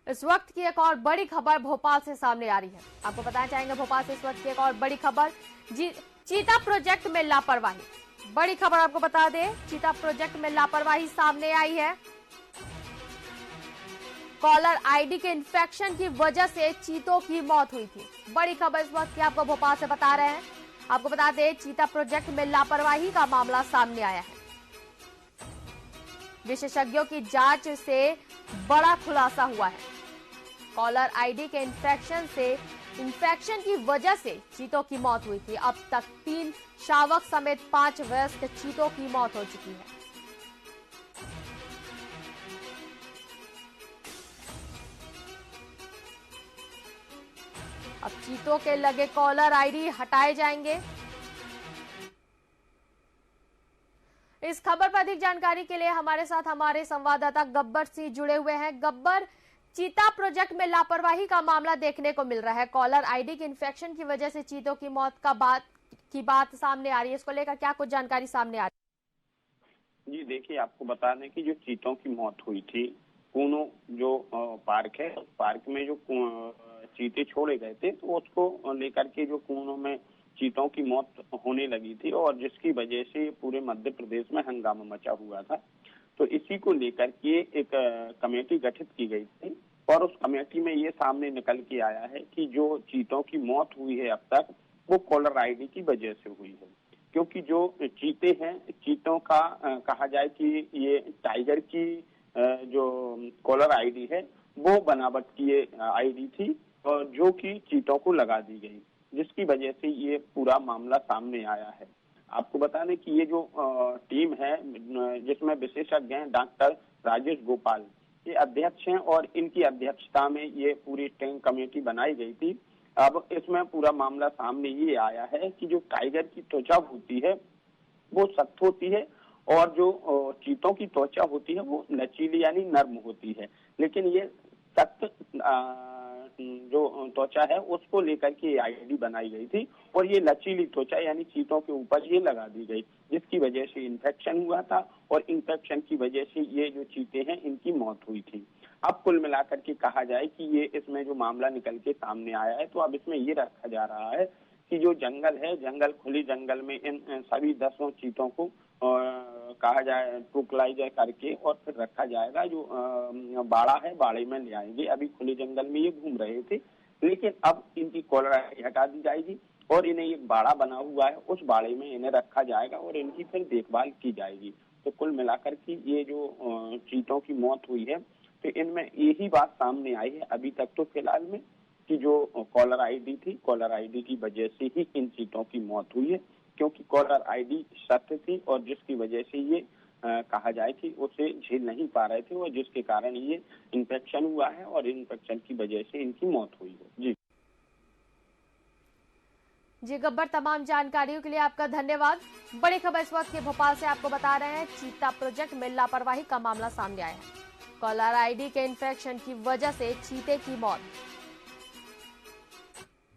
इस वक्त की एक और बड़ी खबर भोपाल से सामने आ रही है। आपको बताना चाहेंगे भोपाल से इस वक्त की एक और बड़ी खबर, चीता प्रोजेक्ट में लापरवाही। बड़ी खबर आपको बता दें, चीता प्रोजेक्ट में लापरवाही सामने आई है। कॉलर आईडी के इन्फेक्शन की वजह से चीतों की मौत हुई थी। बड़ी खबर इस वक्त की आपको भोपाल से बता रहे हैं। आपको बता दें, चीता प्रोजेक्ट में लापरवाही का मामला सामने आया है। विशेषज्ञों की जांच से बड़ा खुलासा हुआ है। कॉलर आईडी के इन्फेक्शन की वजह से चीतों की मौत हुई थी। अब तक 3 शावक समेत 5 वयस्क चीतों की मौत हो चुकी है। अब चीतों के लगे कॉलर आईडी हटाए जाएंगे। इस खबर पर अधिक जानकारी के लिए हमारे साथ हमारे संवाददाता गब्बर सिंह जुड़े हुए हैं। गब्बर, चीता प्रोजेक्ट में लापरवाही का मामला देखने को मिल रहा है। कॉलर आईडी के इन्फेक्शन की वजह से चीतों की मौत की बात सामने आ रही है। इसको लेकर क्या कुछ जानकारी सामने आ रही है? जी देखिए, आपको बता दें कि जो चीतों की मौत हुई थी, कूनो जो पार्क है, उस पार्क में जो चीते छोड़े गए थे, तो उसको लेकर के जो कूनों में चीतों की मौत होने लगी थी और जिसकी वजह से पूरे मध्य प्रदेश में हंगामा मचा हुआ था। तो इसी को लेकर के एक कमेटी गठित की गई थी और उस कमेटी में ये सामने निकल के आया है कि जो चीतों की मौत हुई है अब तक, वो कॉलर आईडी की वजह से हुई है। क्योंकि जो चीते हैं, चीतों का कहा जाए कि ये टाइगर की जो कॉलर आईडी है, वो बनावट की आईडी थी और जो कि चीतों को लगा दी गई, जिसकी वजह से ये पूरा मामला सामने आया है। आपको बता दें कि ये जो टीम है, जिसमें विशेषज्ञ हैं डॉक्टर राजेश गोपाल, ये अध्यक्ष हैं और इनकी अध्यक्षता में ये पूरी टीम कमेटी बनाई गई थी। अब इसमें पूरा मामला सामने ये आया है कि जो टाइगर की त्वचा होती है वो सख्त होती है और जो चीतों की त्वचा होती है वो लचीली यानी नर्म होती है। लेकिन ये सख्त जो त्वचा है उसको लेकर के आईडी बनाई गई थी और ये लचीली त्वचा यानी चीतों के ऊपर ये लगा दी गई, जिसकी वजह से इन्फेक्शन हुआ था और इन्फेक्शन की वजह से ये जो चीते हैं इनकी मौत हुई थी। अब कुल मिलाकर के कहा जाए कि ये इसमें जो मामला निकल के सामने आया है, तो अब इसमें ये रखा जा रहा है कि जो जंगल है, खुली जंगल में इन सभी 10 चीतों को कहा जाए ट्रूकलाइजर करके और फिर रखा जाएगा। जो बाड़ा है, बाड़े में ले आएंगे। अभी खुले जंगल में ये घूम रहे थे, लेकिन अब इनकी कॉलर हटा दी जाएगी और इन्हें एक बाड़ा बना हुआ है, उस बाड़े में इन्हें रखा जाएगा और इनकी फिर देखभाल की जाएगी। तो कुल मिलाकर के ये जो चीतों की मौत हुई है, तो इनमें यही बात सामने आई है अभी तक तो फिलहाल में, कि जो कॉलर आईडी थी, कॉलर आईडी की वजह से ही इन चीतों की मौत हुई है। क्योंकि कॉलर आईडी सख्त थी और जिसकी वजह से ये कहा जाए कि उसे झेल नहीं पा रहे थे और जिसके कारण ये इन्फेक्शन हुआ है और इन्फेक्शन की वजह से इनकी मौत हुई है। जी गब्बर, तमाम जानकारियों के लिए आपका धन्यवाद। बड़ी खबर इस वक्त के भोपाल से आपको बता रहे हैं, चीता प्रोजेक्ट में लापरवाही का मामला सामने आया है। कॉलर आईडी के इन्फेक्शन की वजह से चीते की मौत।